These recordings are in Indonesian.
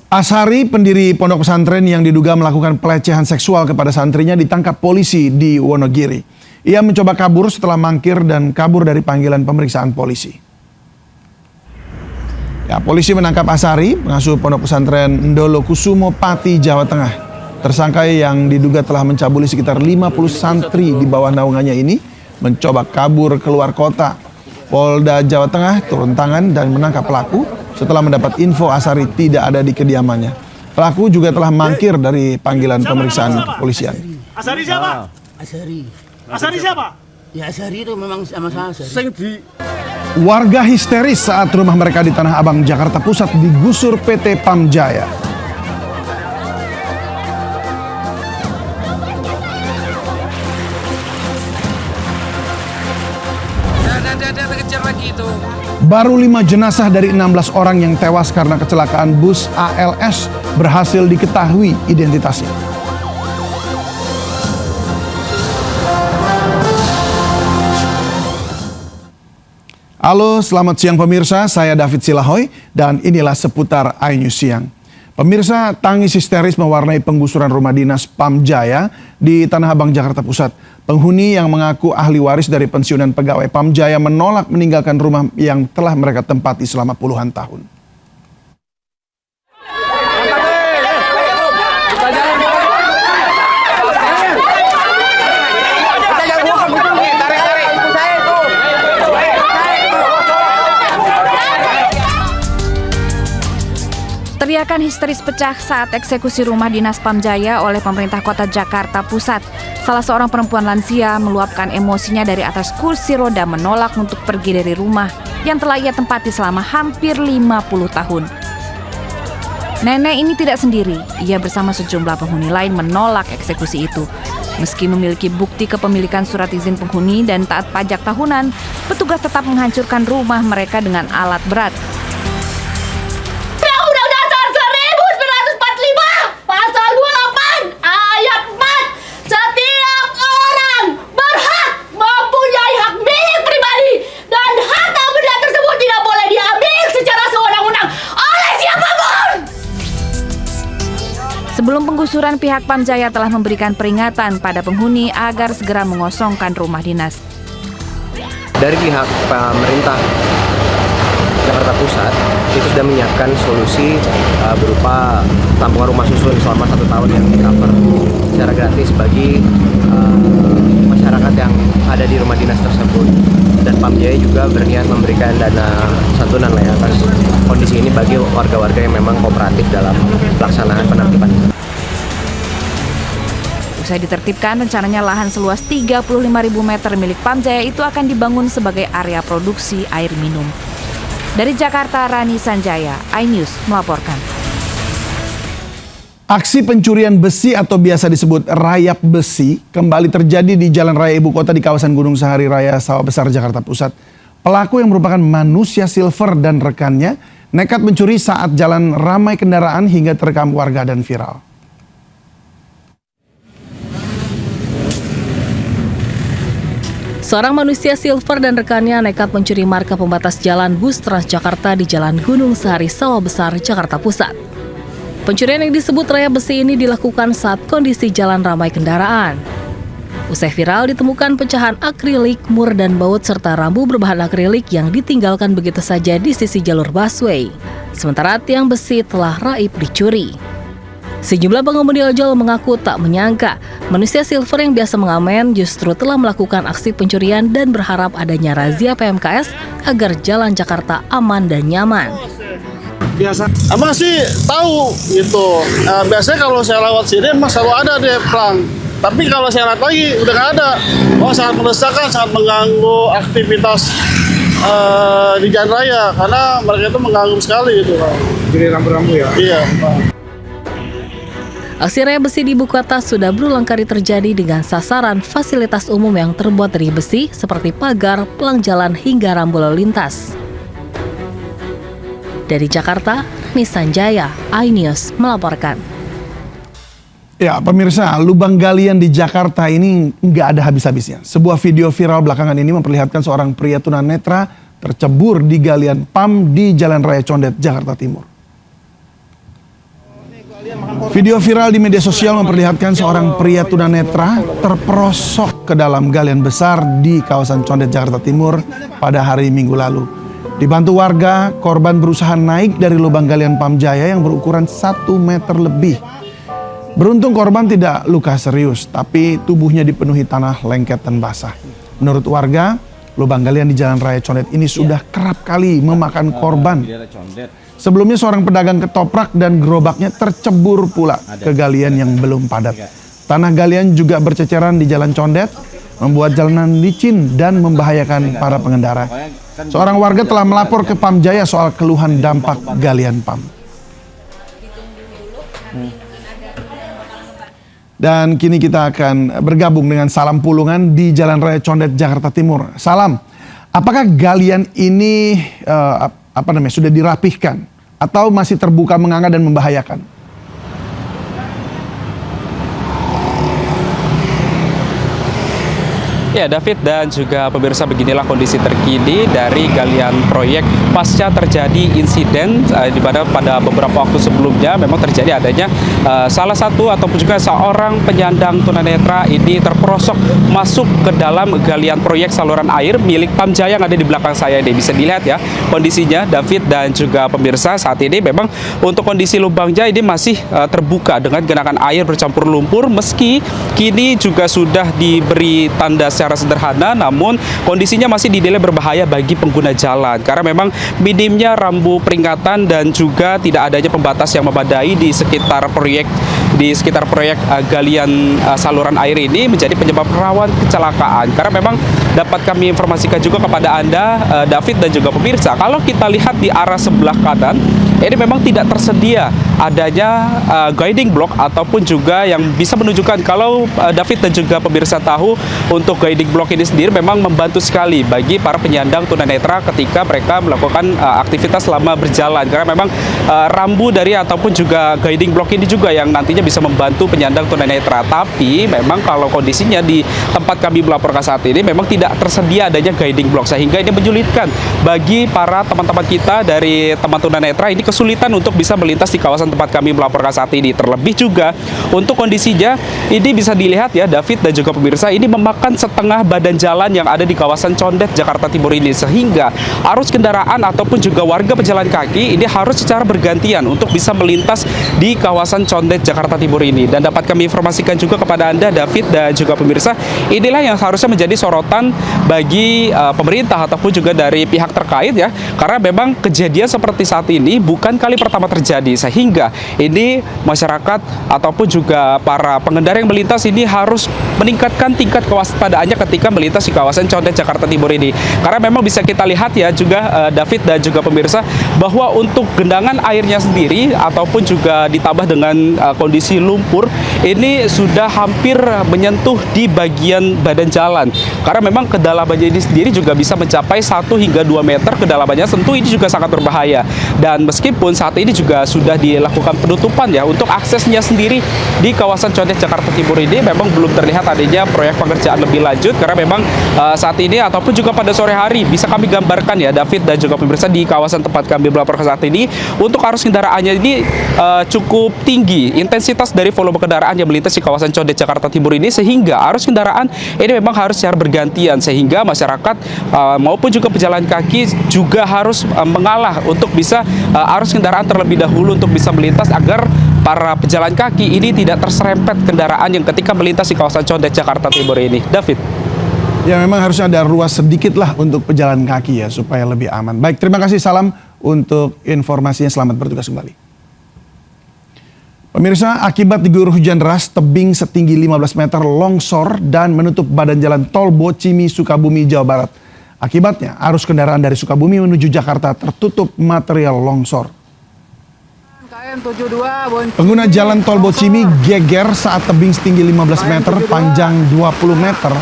Ashari, pendiri pondok pesantren yang diduga melakukan pelecehan seksual kepada santrinya, ditangkap polisi di Wonogiri. Ia mencoba kabur setelah mangkir dan kabur dari panggilan pemeriksaan polisi. Ya, polisi menangkap Ashari, pengasuh pondok pesantren Ndolo Kusumo, Pati, Jawa Tengah. Tersangka yang diduga telah mencabuli sekitar 50 santri di bawah naungannya ini mencoba kabur keluar kota. Polda Jawa Tengah turun tangan dan menangkap pelaku setelah mendapat info Ashari tidak ada di kediamannya. Pelaku juga telah mangkir dari panggilan pemeriksaan kepolisian. Ashari siapa? Ashari. Ashari siapa? Ya Ashari itu memang sama Ashari. Warga histeris saat rumah mereka di Tanah Abang, Jakarta Pusat digusur PT PAM Jaya. Baru 5 jenazah dari 16 orang yang tewas karena kecelakaan bus ALS berhasil diketahui identitasnya. Halo, selamat siang pemirsa, saya David Silahoy dan inilah seputar iNews Siang. Pemirsa, tangis histeris mewarnai penggusuran rumah dinas PAM Jaya di Tanah Abang, Jakarta Pusat. Penghuni yang mengaku ahli waris dari pensiunan pegawai PAM Jaya menolak meninggalkan rumah yang telah mereka tempati selama puluhan tahun. Teriakan histeris pecah saat eksekusi rumah dinas PAM Jaya oleh pemerintah kota Jakarta Pusat. Salah seorang perempuan lansia meluapkan emosinya dari atas kursi roda menolak untuk pergi dari rumah yang telah ia tempati selama hampir 50 tahun. Nenek ini tidak sendiri, ia bersama sejumlah penghuni lain menolak eksekusi itu. Meski memiliki bukti kepemilikan surat izin penghuni dan taat pajak tahunan, petugas tetap menghancurkan rumah mereka dengan alat berat. Sebelum penggusuran, pihak PAM Jaya telah memberikan peringatan pada penghuni agar segera mengosongkan rumah dinas. Dari pihak pemerintah Jakarta Pusat itu sudah menyiapkan solusi berupa tampungan rumah susun selama 1 tahun yang di-cover secara gratis bagi masyarakat yang ada di rumah dinas tersebut. Dan PAM Jaya juga berniat memberikan dana santunan lah ya atas kondisi ini bagi warga-warga yang memang kooperatif dalam pelaksanaan penertiban. Usai ditertibkan, rencananya lahan seluas 35.000 meter milik PAM Jaya itu akan dibangun sebagai area produksi air minum. Dari Jakarta, Rani Sanjaya, iNews melaporkan. Aksi pencurian besi atau biasa disebut rayap besi kembali terjadi di Jalan Raya Ibu Kota di kawasan Gunung Sahari Raya, Sawah Besar, Jakarta Pusat. Pelaku yang merupakan manusia silver dan rekannya nekat mencuri saat jalan ramai kendaraan hingga terekam warga dan viral. Seorang manusia silver dan rekannya nekat mencuri marka pembatas jalan bus Transjakarta di Jalan Gunung Sahari, Sawah Besar, Jakarta Pusat. Pencurian yang disebut rayap besi ini dilakukan saat kondisi jalan ramai kendaraan. Usai viral ditemukan pecahan akrilik, mur dan baut serta rambu berbahan akrilik yang ditinggalkan begitu saja di sisi jalur busway. Sementara tiang besi telah raib dicuri. Sejumlah pengemudi ojol mengaku tak menyangka manusia silver yang biasa mengamen justru telah melakukan aksi pencurian dan berharap adanya razia PMKS agar jalan Jakarta aman dan nyaman. Biasa, emang sih tahu gitu. Biasanya kalau saya lewat sini emang selalu ada deh pelang. Tapi kalau saya lihat lagi udah nggak ada. Oh, sangat mendesak, sangat mengganggu aktivitas di jalan raya karena mereka itu mengganggu sekali gitu. Jadi rambu-rambu ya? Iya. Aksi rayap besi di ibu kota sudah berulang kali terjadi dengan sasaran fasilitas umum yang terbuat dari besi seperti pagar, pelang jalan hingga rambu lalu lintas. Dari Jakarta, Rani Sanjaya, iNews melaporkan. Ya, pemirsa, lubang galian di Jakarta ini nggak ada habis-habisnya. Sebuah video viral belakangan ini memperlihatkan seorang pria tunanetra tercebur di galian PAM di Jalan Raya Condet, Jakarta Timur. Video viral di media sosial memperlihatkan seorang pria tunanetra terperosok ke dalam galian besar di kawasan Condet, Jakarta Timur pada hari Minggu lalu. Dibantu warga, korban berusaha naik dari lubang galian Pam Jaya yang berukuran 1 meter lebih. Beruntung korban tidak luka serius, tapi tubuhnya dipenuhi tanah lengket dan basah. Menurut warga, lubang galian di Jalan Raya Condet ini sudah kerap kali memakan korban. Sebelumnya seorang pedagang ketoprak dan gerobaknya tercebur pula ke galian yang belum padat. Tanah galian juga berceceran di Jalan Condet, membuat jalanan licin dan membahayakan para pengendara. Seorang warga telah melapor ke Pam Jaya soal keluhan dampak galian PAM. Dan kini kita akan bergabung dengan Salam Pulungan di Jalan Raya Condet, Jakarta Timur. Salam, apakah galian ini sudah dirapihkan atau masih terbuka menganga dan membahayakan? Ya, David dan juga pemirsa, beginilah kondisi terkini dari galian proyek pasca terjadi insiden di mana pada beberapa waktu sebelumnya memang terjadi adanya salah satu ataupun juga seorang penyandang tunanetra ini terperosok masuk ke dalam galian proyek saluran air milik Pam Jaya yang ada di belakang saya ini. Bisa dilihat ya kondisinya, David dan juga pemirsa, saat ini memang untuk kondisi lubangnya ini masih terbuka dengan genangan air bercampur lumpur, meski kini juga sudah diberi tanda secara sederhana, namun kondisinya masih dinilai berbahaya bagi pengguna jalan karena memang minimnya rambu peringatan dan juga tidak adanya pembatas yang memadai di sekitar proyek galian saluran air ini menjadi penyebab rawan kecelakaan. Karena memang dapat kami informasikan juga kepada Anda, David dan juga pemirsa, kalau kita lihat di arah sebelah kanan ini memang tidak tersedia adanya guiding block ataupun juga yang bisa menunjukkan. Kalau David dan juga pemirsa tahu, untuk guiding block ini sendiri memang membantu sekali bagi para penyandang tunanetra ketika mereka melakukan aktivitas selama berjalan, karena memang rambu dari ataupun juga guiding block ini juga yang nantinya bisa membantu penyandang tunanetra. Tapi memang kalau kondisinya di tempat kami melaporkan saat ini memang tidak tersedia adanya guiding block, sehingga ini menyulitkan bagi para teman-teman kita dari teman tunanetra ini kesulitan untuk bisa melintas di kawasan tempat kami melaporkan saat ini. Terlebih juga untuk kondisinya ini bisa dilihat ya, David dan juga pemirsa, ini memakan setengah badan jalan yang ada di kawasan Condet, Jakarta Timur ini, sehingga arus kendaraan ataupun juga warga pejalan kaki ini harus secara bergantian untuk bisa melintas di kawasan Condet, Jakarta Timur ini. Dan dapat kami informasikan juga kepada Anda, David dan juga pemirsa, inilah yang harusnya menjadi sorotan bagi pemerintah ataupun juga dari pihak terkait ya, karena memang kejadian seperti saat ini bukan kali pertama terjadi, sehingga ini masyarakat ataupun juga para pengendara yang melintas ini harus meningkatkan tingkat kewaspadaannya ketika melintas di kawasan Condet, Jakarta Timur ini. Karena memang bisa kita lihat ya juga David dan juga pemirsa, bahwa untuk genangan airnya sendiri ataupun juga ditambah dengan kondisi lumpur ini sudah hampir menyentuh di bagian badan jalan. Karena memang kedalamannya ini sendiri juga bisa mencapai 1 hingga 2 meter kedalamannya, tentu ini juga sangat berbahaya. Dan meskipun saat ini juga sudah dilakukan penutupan ya untuk aksesnya sendiri di kawasan Condet, Jakarta Timur ini, memang belum terlihat adanya proyek pengerjaan lebih lanjut, karena memang saat ini ataupun juga pada sore hari bisa kami gambarkan ya, David dan juga pemirsa, di kawasan tempat kami melaporkan saat ini untuk arus kendaraannya ini cukup tinggi intensitas dari volume kendaraan yang melintas di kawasan Condet, Jakarta Timur ini, sehingga arus kendaraan ini memang harus secara bergantian, sehingga masyarakat maupun juga pejalan kaki juga harus mengalah untuk bisa arus kendaraan terlebih dahulu untuk bisa melintas, agar para pejalan kaki ini tidak terserempet kendaraan yang ketika melintas di kawasan Condet, Jakarta Timur ini. David. Ya, memang harusnya ada ruas sedikit lah untuk pejalan kaki ya, supaya lebih aman. Baik, terima kasih Salam untuk informasinya. Selamat bertugas kembali. Pemirsa, akibat diguyur hujan deras, tebing setinggi 15 meter longsor dan menutup badan jalan tol Bocimi, Sukabumi, Jawa Barat. Akibatnya, arus kendaraan dari Sukabumi menuju Jakarta tertutup material longsor. Pengguna jalan tol Bocimi geger saat tebing setinggi 15 meter, panjang 20 meter,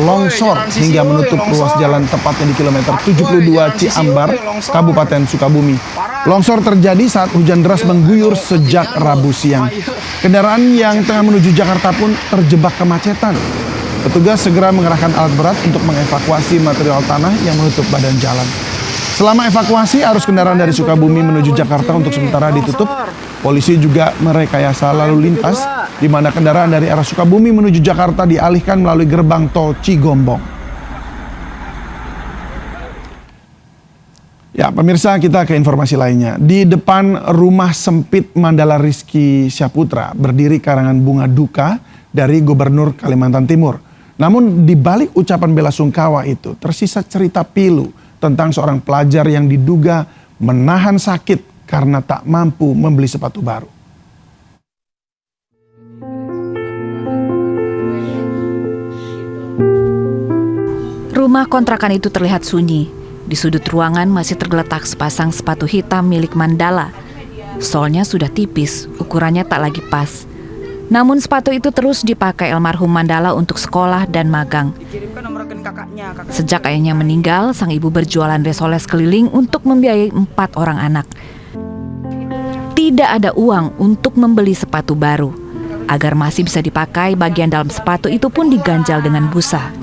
longsor hingga menutup ruas jalan tepatnya di kilometer 72 Ciambar, Kabupaten Sukabumi. Longsor terjadi saat hujan deras mengguyur sejak Rabu siang. Kendaraan yang tengah menuju Jakarta pun terjebak kemacetan. Petugas segera mengerahkan alat berat untuk mengevakuasi material tanah yang menutup badan jalan. Selama evakuasi, arus kendaraan dari Sukabumi menuju Jakarta untuk sementara ditutup. Polisi juga merekayasa lalu lintas di mana kendaraan dari arah Sukabumi menuju Jakarta dialihkan melalui gerbang tol Cigombong. Ya, pemirsa, kita ke informasi lainnya. Di depan rumah sempit Mandala Rizky Syaputra berdiri karangan bunga duka dari Gubernur Kalimantan Timur. Namun di balik ucapan bela sungkawa itu tersisa cerita pilu tentang seorang pelajar yang diduga menahan sakit karena tak mampu membeli sepatu baru. Rumah kontrakan itu terlihat sunyi. Di sudut ruangan masih tergeletak sepasang sepatu hitam milik Mandala. Solnya sudah tipis, ukurannya tak lagi pas. Namun sepatu itu terus dipakai almarhum Mandala untuk sekolah dan magang. Sejak ayahnya meninggal, sang ibu berjualan resoles keliling untuk membiayai 4 orang anak. Tidak ada uang untuk membeli sepatu baru. Agar masih bisa dipakai, bagian dalam sepatu itu pun diganjal dengan busa.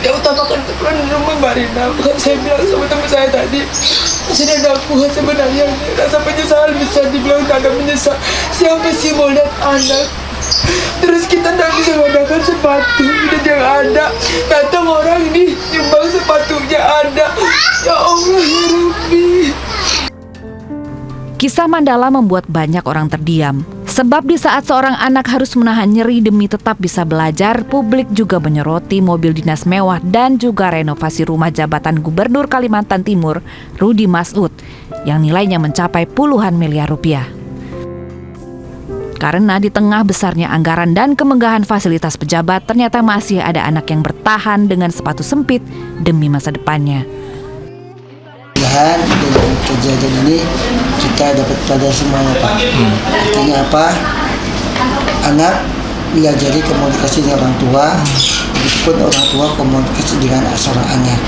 Ya utamakan keperluan di rumah Mbak Rina. Bukan saya bilang sama teman saya tadi, masih ada puas sebenarnya. Rasa penyesalan bisa dibilang tak ada menyesal. Siapa sih mau lihat anak? Terus kita tak bisa mengadakan sepatu, udah yang ada. Datang orang ini nyumbang sepatunya ada. Ya Allah ya Rabbi. Kisah Mandala membuat banyak orang terdiam. Sebab di saat seorang anak harus menahan nyeri demi tetap bisa belajar, publik juga menyoroti mobil dinas mewah dan juga renovasi rumah jabatan Gubernur Kalimantan Timur, Rudi Masud, yang nilainya mencapai puluhan miliar rupiah. Karena di tengah besarnya anggaran dan kemegahan fasilitas pejabat, ternyata masih ada anak yang bertahan dengan sepatu sempit demi masa depannya. Dengan kejadian ini kita dapat pelajaran semuanya Pak. Artinya apa? Anak belajar komunikasi dengan orang tua, begitupun orang tua komunikasi dengan seorang anak.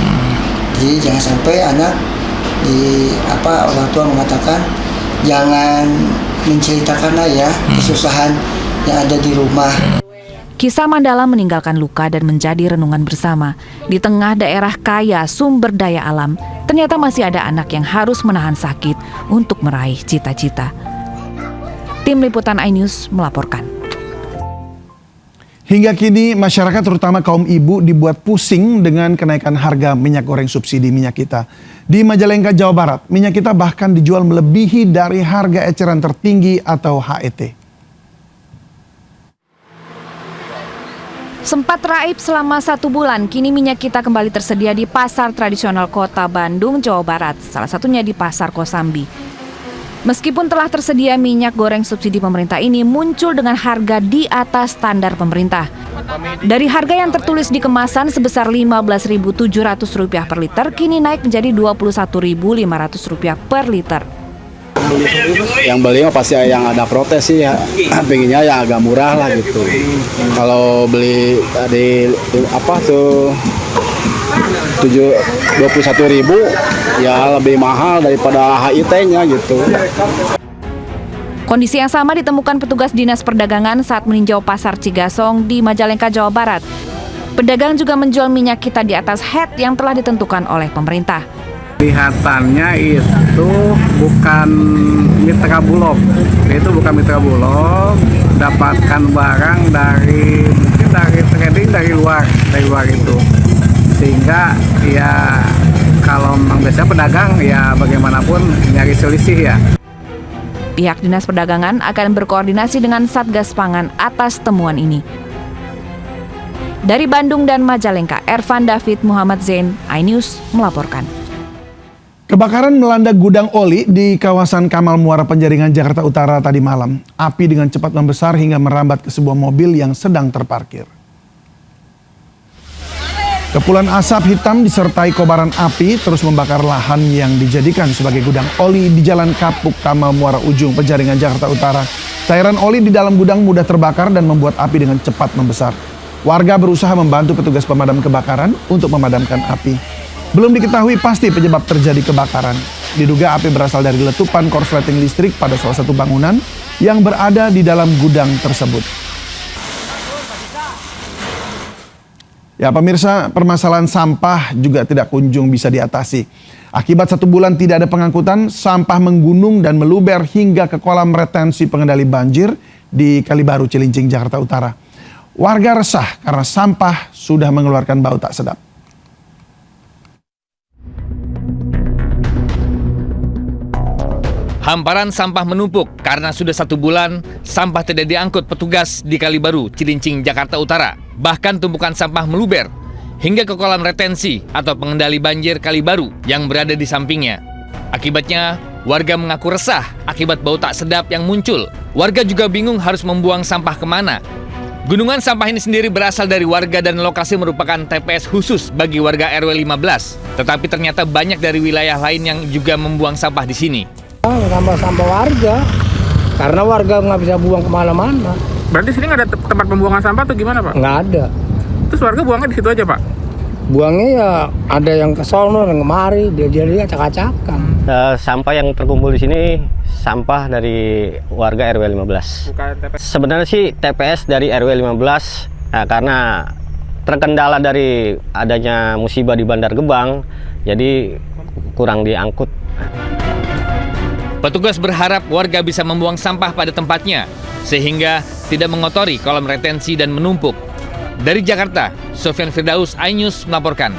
Jadi jangan sampai anak orang tua mengatakan jangan menceritakanlah ya kesusahan yang ada di rumah. Kisah Mandala meninggalkan luka dan menjadi renungan bersama. Di tengah daerah kaya sumber daya alam, ternyata masih ada anak yang harus menahan sakit untuk meraih cita-cita. Tim Liputan iNews melaporkan. Hingga kini masyarakat terutama kaum ibu dibuat pusing dengan kenaikan harga minyak goreng subsidi minyak kita. Di Majalengka, Jawa Barat, minyak kita bahkan dijual melebihi dari harga eceran tertinggi atau HET. Sempat raib selama 1 bulan, kini minyak kita kembali tersedia di pasar tradisional kota Bandung, Jawa Barat, salah satunya di Pasar Kosambi. Meskipun telah tersedia, minyak goreng subsidi pemerintah ini muncul dengan harga di atas standar pemerintah. Dari harga yang tertulis di kemasan sebesar Rp15.700 per liter, kini naik menjadi Rp21.500 per liter. Yang beli pasti yang ada protes sih ya, pengennya ya agak murah lah gitu. Kalau beli tadi 21.000 ya lebih mahal daripada HIT-nya gitu. Kondisi yang sama ditemukan petugas Dinas Perdagangan saat meninjau pasar Cigasong di Majalengka, Jawa Barat. Pedagang juga menjual minyak kita di atas HET yang telah ditentukan oleh pemerintah. Kelihatannya itu bukan mitra bulog, dapatkan barang dari trading dari luar itu, sehingga ya kalau memang biasanya pedagang ya bagaimanapun nyari selisih ya. Pihak Dinas Perdagangan akan berkoordinasi dengan Satgas Pangan atas temuan ini. Dari Bandung dan Majalengka, Ervan David Muhammad Zain, iNews melaporkan. Kebakaran melanda gudang oli di kawasan Kamal Muara Penjaringan, Jakarta Utara tadi malam. Api dengan cepat membesar hingga merambat ke sebuah mobil yang sedang terparkir. Kepulan asap hitam disertai kobaran api terus membakar lahan yang dijadikan sebagai gudang oli di Jalan Kapuk Kamal Muara Ujung, Penjaringan, Jakarta Utara. Cairan oli di dalam gudang mudah terbakar dan membuat api dengan cepat membesar. Warga berusaha membantu petugas pemadam kebakaran untuk memadamkan api. Belum diketahui pasti penyebab terjadi kebakaran. Diduga api berasal dari letupan korsleting listrik pada salah satu bangunan yang berada di dalam gudang tersebut. Ya pemirsa, permasalahan sampah juga tidak kunjung bisa diatasi. Akibat 1 bulan tidak ada pengangkutan, sampah menggunung dan meluber hingga ke kolam retensi pengendali banjir di Kalibaru, Cilincing, Jakarta Utara. Warga resah karena sampah sudah mengeluarkan bau tak sedap. Hamparan sampah menumpuk karena sudah 1 bulan sampah tidak diangkut petugas di Kalibaru, Cilincing, Jakarta Utara. Bahkan tumpukan sampah meluber hingga ke kolam retensi atau pengendali banjir Kalibaru yang berada di sampingnya. Akibatnya, warga mengaku resah akibat bau tak sedap yang muncul. Warga juga bingung harus membuang sampah kemana. Gunungan sampah ini sendiri berasal dari warga dan lokasi merupakan TPS khusus bagi warga RW 15. Tetapi ternyata banyak dari wilayah lain yang juga membuang sampah di sini. Sampah warga, karena warga nggak bisa buang kemana-mana. Berarti sini nggak ada tempat pembuangan sampah atau gimana, Pak? Nggak ada. Terus warga buangnya di situ aja, Pak? Buangnya ya ada yang ke sono, yang kemari, dia acak-acakan. Sampah yang terkumpul di sini sampah dari warga RW 15. Bukan TPS. Sebenarnya sih TPS dari RW 15, karena terkendala dari adanya musibah di Bandar Gebang, jadi kurang diangkut. Petugas berharap warga bisa membuang sampah pada tempatnya, sehingga tidak mengotori kolam retensi dan menumpuk. Dari Jakarta, Sofyan Firdaus, iNews melaporkan.